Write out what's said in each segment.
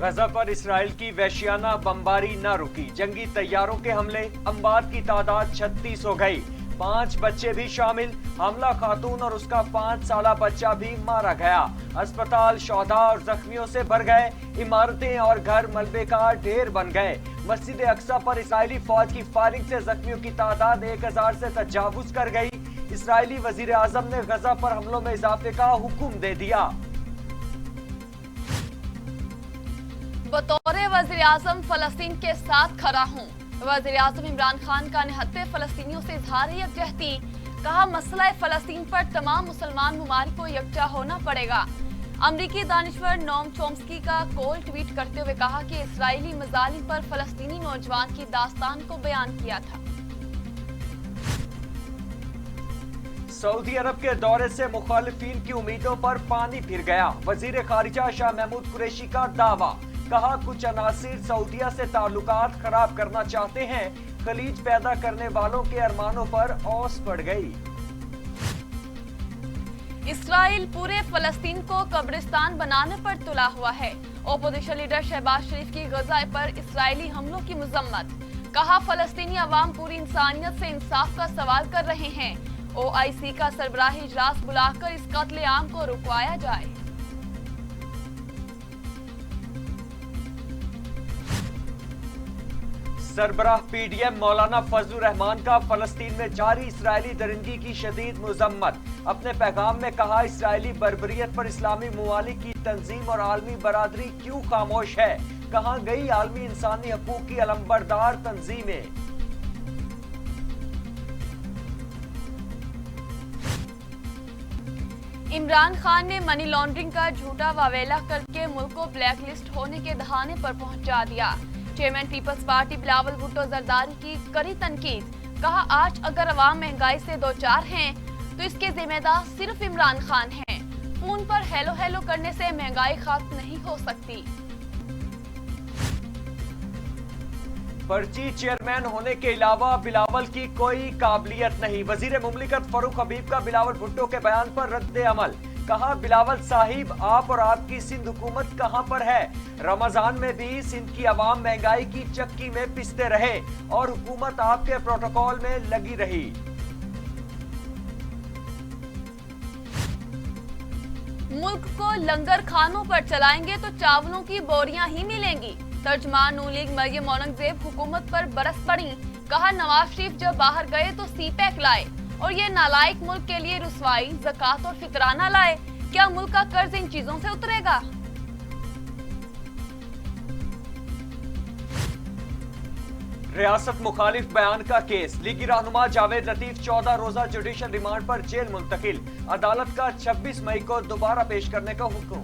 गजा पर इसराइल की वहशियाना बमबारी न रुकी। जंगी तैयारों के हमले, अंबार की तादाद 36 हो गई। 5 बच्चे भी शामिल। हमला खातून और उसका 5 साला बच्चा भी मारा गया। अस्पताल शौदा और जख्मियों से भर गए। इमारतें और घर मलबे का ढेर बन गए। मस्जिद अक्सा पर इसराइली फौज की फायरिंग से जख्मियों की तादाद 1000 से तजावुज कर गई। इसराइली वजीर आजम ने गजा पर हमलों में इजाफे का हुक्म दे दिया। बतौर वजीर आजम फलस्तीन के साथ खड़ा हूँ। वजीर आजम इमरान खान का निहत्ते फलस्तीनियों से इजहार यकजहती। कहा, मसला फलस्तीन पर तमाम मुसलमान ममालिक को यकजा होना पड़ेगा। अमरीकी दानिश्वर नोम चोम्स्की का कॉल ट्वीट करते हुए कहा कि इसराइली मजालिम पर फलस्तीनी नौजवान की दास्तान को बयान किया था। सऊदी अरब के दौरे से मुखालिफिन की उम्मीदों पर पानी फिर गया। वजीर खारिजा शाह महमूद कुरैशी का दावा। कहा, कुछ अनासिर सऊदीया से ताल्लुकात खराब करना चाहते हैं। खलीज पैदा करने वालों के अरमानों पर औस पड़ गई। इसराइल पूरे फलस्तीन को कब्रिस्तान बनाने पर तुला हुआ है। ओपोजिशन लीडर शहबाज शरीफ की गजा पर इसराइली हमलों की मजम्मत। कहा, फलस्तीनी अवाम पूरी इंसानियत से इंसाफ का सवाल कर रहे हैं। OIC का सरबराही इजलास बुलाकर इस कत्लेआम को रुकवाया जाए। सरबराह PDM मौलाना फजलुर रहमान का फलस्तीन में जारी इसराइली दरिंदगी की शदीद मुजम्मत। अपने पैगाम में कहा, इसराइली बर्बरियत पर इस्लामी ममालिक की तंजीम और आलमी बरादरी क्यों खामोश है। कहाँ गई आलमी इंसानी हकूक की अलंबरदार तंजीमें। इमरान खान ने मनी लॉन्ड्रिंग का झूठा वावेला करके मुल्क को ब्लैक लिस्ट होने के दहाने पर पहुंचा दिया। Chairman Peoples Party Bilawal Bhutto Zardari की कड़ी तनकीद। कहा, आज अगर अवाम महंगाई से दो चार हैं तो इसके जिम्मेदार सिर्फ इमरान खान हैं। फोन पर हेलो हेलो करने से महंगाई खत्म नहीं हो सकती। पर्ची चेयरमैन होने के अलावा बिलावल की कोई काबिलियत नहीं। वजीर मुमलिकत फरूख हबीब का बिलावल भुट्टो के बयान पर रद्द अमल। कहा, बिलावल साहिब, आप और आपकी सिंध हुकूमत कहां पर है। रमजान में भी सिंध की आवाम महंगाई की चक्की में पिसते रहे और हुकूमत आपके प्रोटोकॉल में लगी रही। मुल्क को लंगर खानों पर चलाएंगे तो चावलों की बोरियां ही मिलेंगी। तर्जमान नून लीग मरियम औरंगजेब हुकूमत पर बरस पड़ी। कहा, नवाज शरीफ जब बाहर गए तो सीपैक लाए और ये नालायक मुल्क के लिए रुसवाई, ज़कात और फितराना लाए। क्या मुल्क का कर्ज इन चीजों से उतरेगा। रियासत मुखालिफ बयान का केस। लीगी रहनुमा जावेद लतीफ 14 रोजा जुडिशल रिमांड पर जेल मुंतकिल। अदालत का 26 मई को दोबारा पेश करने का हुक्म।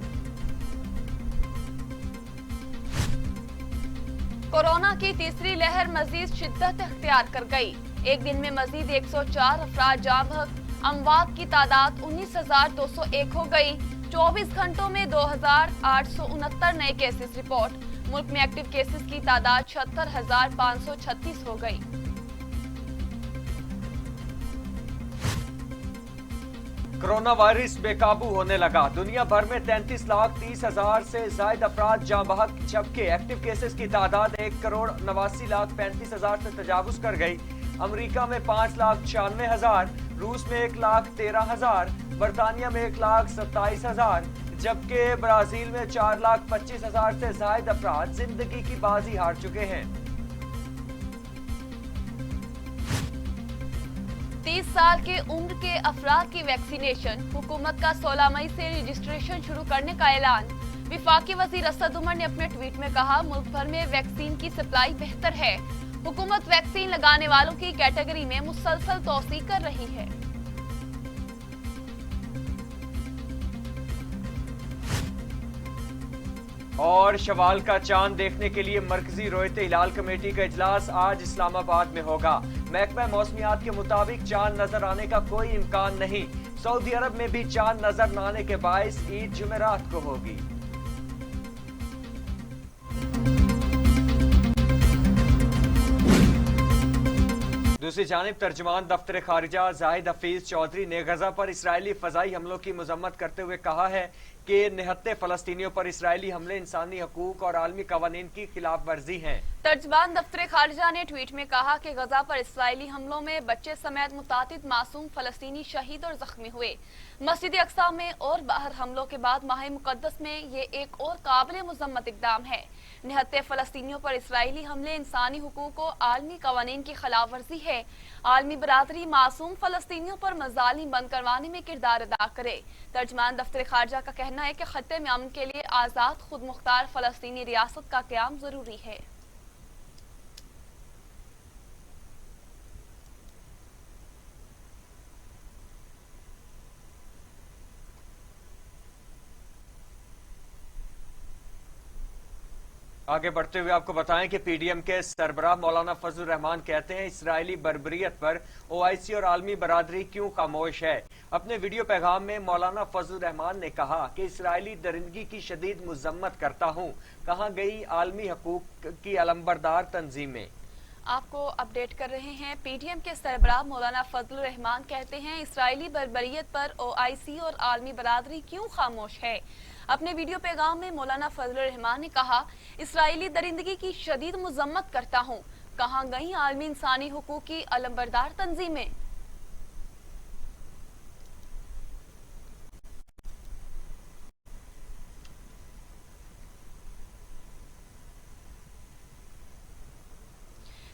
कोरोना की तीसरी लहर मजीद शिद्दत इख्तियार कर गई। एक दिन में मजीद 104 अफराद जाँ बहक। अमवात की तादाद 19,201 हो गई। 24 घंटों में 2,869 नए केसेस रिपोर्ट। मुल्क में एक्टिव केसेस की तादाद 76,536 हो गई। कोरोना वायरस बेकाबू होने लगा। दुनिया भर में 33,30,000 से ज्यादा अफराद जाँ बहक, जबकि एक्टिव केसेस की तादाद 1,89,35,000 से तजावुज कर गई। अमेरिका में 5,96,000, रूस में 1,13,000, बरतानिया में 1,27,000, जबकि ब्राजील में 4,25,000 से ज्यादा अफराद जिंदगी की बाजी हार चुके हैं। 30 साल के उम्र के अफराद की वैक्सीनेशन। हुकूमत का 16 मई से रजिस्ट्रेशन शुरू करने का ऐलान। विफाकी वजीर असद उमर ने अपने ट्वीट में कहा, मुल्क भर में वैक्सीन की सप्लाई बेहतर है। हुकूमत वैक्सीन लगाने वालों की कैटेगरी में मुसलसल तोसी कर रही है। और शवाल का चांद देखने के लिए मरकजी रोयत हिलाल कमेटी का इजलास आज इस्लामाबाद में होगा। महकमा मौसमियात के मुताबिक चांद नजर आने का कोई इम्कान नहीं। सऊदी अरब में भी चांद नजर न आने के बायस ईद जुमेरात को होगी। दूसरी जानिब तर्जुमान दफ्तर खारिजा जाहिद हफीज चौधरी ने गजा पर इसराइली फजाई हमलों की मजम्मत करते हुए कहा है कि निहत्थे फलस्तीनियों पर इसराइली हमले इंसानी हकूक और आलमी कवानीन की खिलाफ वर्जी हैं। तर्जमान दफ्तर खारजा ने ट्वीट में कहा कि गजा पर इसराइली हमलों में बच्चे समेत मुतादिद मासूम फलस्तीनी शहीद और जख्मी हुए। मस्जिद अक्सा में और बाहर हमलों के बाद माह मुकद्दस में ये एक और काबिल मुजम्मत इकदाम है। निहत्थे फलस्तीनियों पर इसराइली हमले इंसानी हुकूक और आलमी कवानीन की खिलाफ वर्जी है। आलमी बरादरी मासूम फलस्तीनियों पर मजालिम बंद करवाने में किरदार अदा करे। तर्जमान दफ्तर खारजा का कहना है कि खत्ते में अमन के लिए आज़ाद खुद मुख्तार फलस्तीनी रियासत का क़याम जरूरी है। आगे बढ़ते हुए आपको बताएं कि पीडीएम के सरबराह मौलाना फजल रहमान कहते हैं इसराइली बर्बरियत पर ओआईसी और आलमी बरादरी क्यों खामोश है। अपने वीडियो पैगाम में मौलाना फजल रहमान ने कहा कि इसराइली दरिंदगी की शदीद मुजम्मत करता हूं, कहां गई आलमी हकूक की अलंबरदार तंजीमें। आपको अपडेट कर रहे हैं। पीडीएम के सरबराह मौलाना फजल रहमान कहते हैं इसराइली बर्बरियत पर ओआईसी और आलमी बरादरी क्यों खामोश है। अपने वीडियो पैगाम में मौलाना फजल रहमान ने कहा इसराइली दरिंदगी की शदीद मुजम्मत करता हूं, कहां गई आलमी इंसानी हुकूक की अलंबरदार तंजीमें।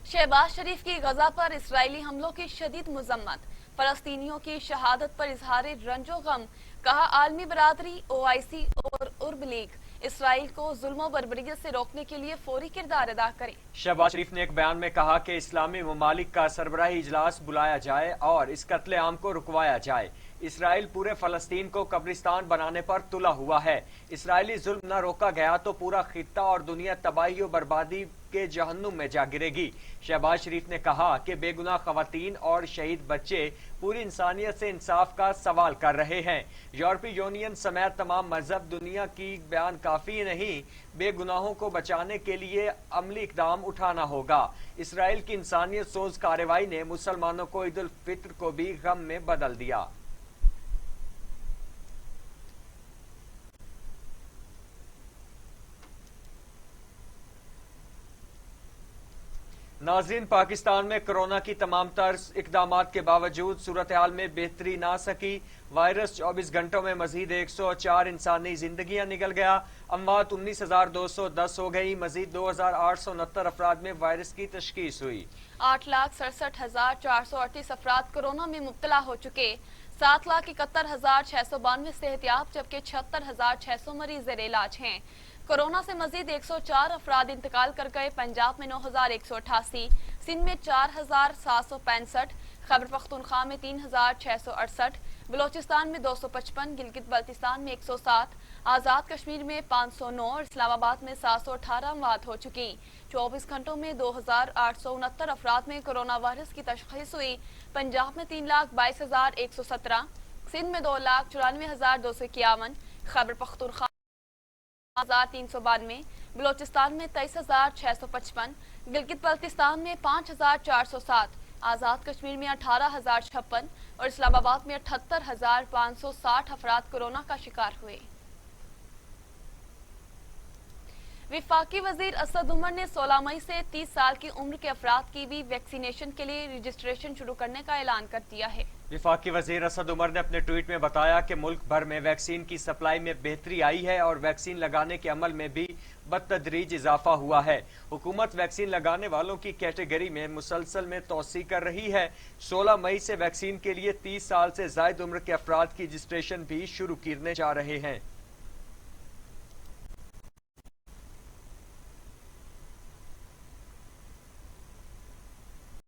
शहबाज शरीफ की गजा पर इसराइली हमलों की शदीद मुजम्मत, फलस्तीनियों की शहादत पर इजहार रंजो गम, कहा आलमी बरादरी ओआईसी और उर्ब लीग इसराइल को जुल्म बर्बरियत से रोकने के लिए फौरी किरदार अदा करे। शहबाज शरीफ ने एक बयान में कहा कि इस्लामी ममालिक का सरबराही इजलास बुलाया जाए और इस कत्ले आम को रुकवाया जाए। इसराइल पूरे फलस्तीन को कब्रिस्तान बनाने पर तुला हुआ है। इसराइली जुल्म न रोका गया तो पूरा खित्ता और दुनिया तबाही और बर्बादी के जहन्नुम में जा गिरेगी। शहबाज शरीफ ने कहा कि बेगुनाह खवातीन और शहीद बच्चे पूरी इंसानियत से इंसाफ का सवाल कर रहे हैं। यूरोपीय यूनियन समेत तमाम मजहब दुनिया की बयान काफी नहीं, बेगुनाहों को बचाने के लिए अमली इकदाम उठाना होगा। इसराइल की इंसानियत सोज कार्रवाई ने मुसलमानों को ईद उल फित्र को भी गम में बदल दिया। नाज़रीन, पाकिस्तान में कोरोना की तमाम तर्ज इकदामात के बावजूद सूरत हाल में बेहतरी ना सकी। वायरस 24 घंटों में मजीद 104 इंसानी जिंदगियां निकल गया। अम्वात 19,210 हो गई। मजीद 2,869 अफराद में वायरस की तशखीस हुई। 8,67,438 अफराद कोरोना में मुब्तला हो चुके। 7,71,692 सेहतियाब जबकि 76,600 मरीज ज़ेर इलाज हैं। कोरोना से मजीद 104 अफराद इंतकाल कर गए। पंजाब में 9,188, सिंध में 4,765, खैबर पख्तूनख्वा में 3,668, बलोचिस्तान में 255, गिलगित बल्तिस्तान में 107, आज़ाद कश्मीर में 509 और इस्लामाबाद में 718 अमवात हो चुकी। 24 घंटों में 2,869 अफराद में कोरोना वायरस की तशख़ीस हुई। पंजाब में 3,22,117, सिंध में 2,94,251, खैबर पख्तूनख्वा 392, बलोचिस्तान में 23,655, गिलगित बल्तिस्तान में 5,407, आज़ाद कश्मीर में 18,056 और इस्लामाबाद में 78,560 अफराद कोरोना का शिकार हुए। विफाकी वजीर असद उमर ने 16 मई से 30 साल की उम्र के अफराद की भी वैक्सीनेशन के लिए रजिस्ट्रेशन शुरू करने का ऐलान कर दिया है। विफाकी वजीर असद उमर ने अपने ट्वीट में बताया कि मुल्क भर में वैक्सीन की सप्लाई में बेहतरी आई है और वैक्सीन लगाने के अमल में भी बतदरीज इजाफा हुआ है। हुकूमत वैक्सीन लगाने वालों की कैटेगरी में मुसलसल में तोसी कर रही है। 16 मई से वैक्सीन के लिए 30 साल से जायद उम्र के अफराद की रजिस्ट्रेशन भी शुरू करने जा रहे हैं।